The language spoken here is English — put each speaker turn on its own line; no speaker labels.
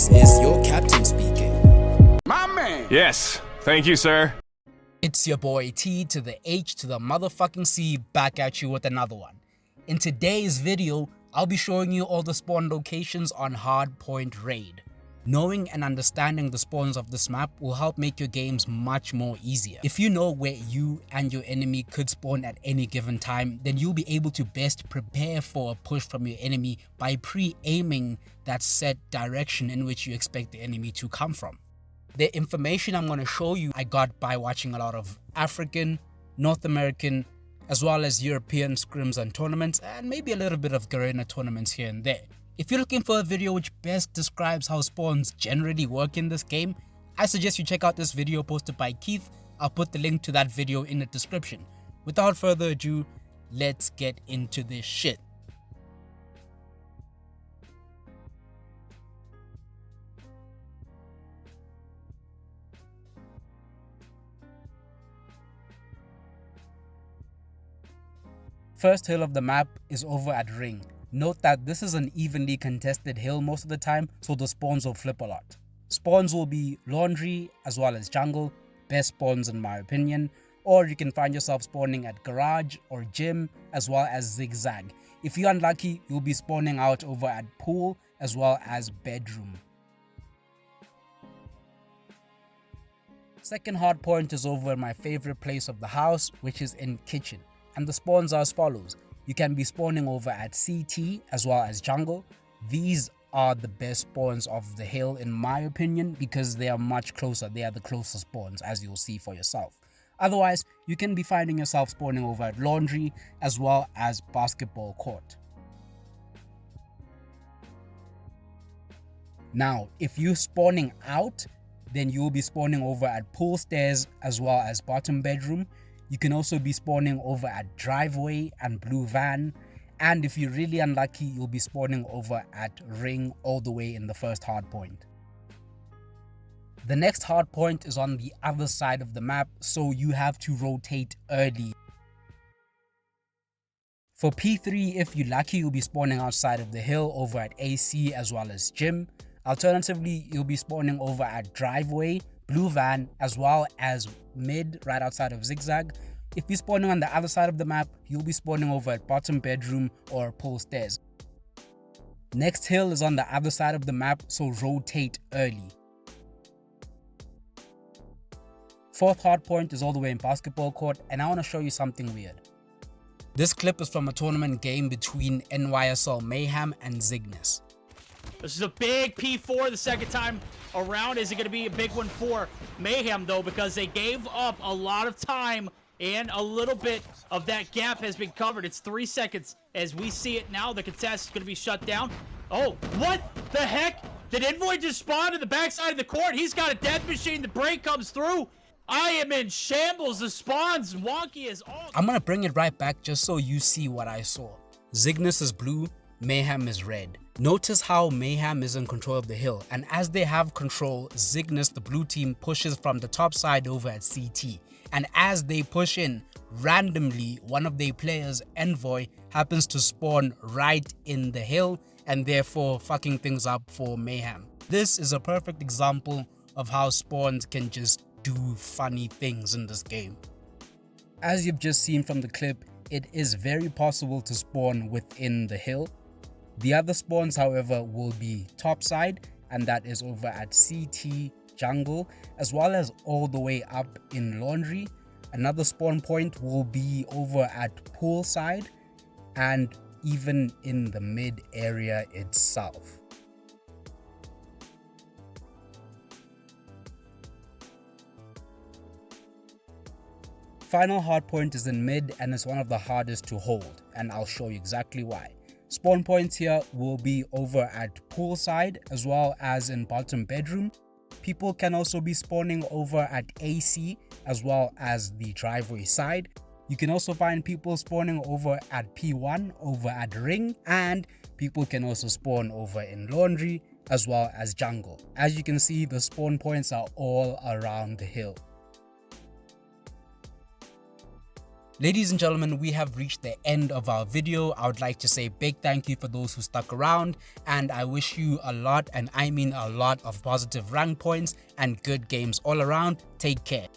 This is your captain speaking.
My man!
Yes, thank you, sir.
It's your boy T to the H to the motherfucking C, back at you with another one. In today's video, I'll be showing you all the spawn locations on Hardpoint Raid. Knowing and understanding the spawns of this map will help make your games much more easier. If you know where you and your enemy could spawn at any given time, then you'll be able to best prepare for a push from your enemy by pre-aiming that set direction in which you expect the enemy to come from. The information I'm going to show you I got by watching a lot of African, North American, as well as European scrims and tournaments, and maybe a little bit of Garena tournaments here and there. If you're looking for a video which best describes how spawns generally work in this game, I suggest you check out this video posted by Kith. I'll put the link to that video in the description. Without further ado, let's get into this shit. First hill of the map is over at Ring. Note that this is an evenly contested hill most of the time, so the spawns will flip a lot. Spawns will be Laundry as well as Jungle, best spawns in my opinion, or you can find yourself spawning at Garage or Gym as well as Zigzag. If you're unlucky, you'll be spawning out over at Pool as well as Bedroom. Second hardpoint is over in my favorite place of the house, which is in Kitchen. And the spawns are as follows. You can be spawning over at CT as well as Jungle. These are the best spawns of the hill in my opinion because they are much closer. They are the closest spawns, as you'll see for yourself. Otherwise, you can be finding yourself spawning over at Laundry as well as Basketball Court. Now, if you're spawning out, then you'll be spawning over at Pool Stairs as well as Bottom Bedroom. You can also be spawning over at Driveway and Blue Van, and if you're really unlucky, you'll be spawning over at Ring all the way in the first hardpoint. The next hardpoint is on the other side of the map, so you have to rotate early. For P3, if you're lucky, you'll be spawning outside of the hill over at AC as well as Gym. Alternatively, you'll be spawning over at Driveway, Blue Van, as well as Mid right outside of Zigzag. If you're spawning on the other side of the map, you'll be spawning over at Bottom Bedroom or Pool Stairs. Next hill is on the other side of the map, so rotate early. Fourth hardpoint is all the way in Basketball Court, and I want to show you something weird. This clip is from a tournament game between NYSL Mayhem and Zygnus.
This is a big P4 the second time around. Is it going to be a big one for Mayhem, though, because they gave up a lot of time and a little bit of that gap has been covered. It's 3 seconds as we see it now. The contest is going to be shut down. Oh, what the heck? Did Envoy just spawn to the backside of the court? He's got a death machine. The break comes through. I am in shambles. The spawn's wonky as all.
I'm going to bring it right back just so you see what I saw. Zygnus is blue, Mayhem is red. Notice how Mayhem is in control of the hill, and as they have control, Zygnus, the blue team, pushes from the top side over at CT. And as they push in, randomly, one of their players, Envoy, happens to spawn right in the hill and therefore fucking things up for Mayhem. This is a perfect example of how spawns can just do funny things in this game. As you've just seen from the clip, it is very possible to spawn within the hill. The other spawns, however, will be topside, and that is over at CT Jungle, as well as all the way up in Laundry. Another spawn point will be over at Poolside, and even in the mid area itself. Final hardpoint is in mid, and it's one of the hardest to hold, and I'll show you exactly why. Spawn points here will be over at Poolside as well as in Bottom Bedroom. People can also be spawning over at AC as well as the Driveway side. You can also find people spawning over at P1 over at Ring, and people can also spawn over in Laundry as well as Jungle. As you can see, the spawn points are all around the hill. Ladies and gentlemen, we have reached the end of our video. I would like to say big thank you for those who stuck around, and I wish you a lot, and I mean a lot, of positive rank points and good games all around. Take care.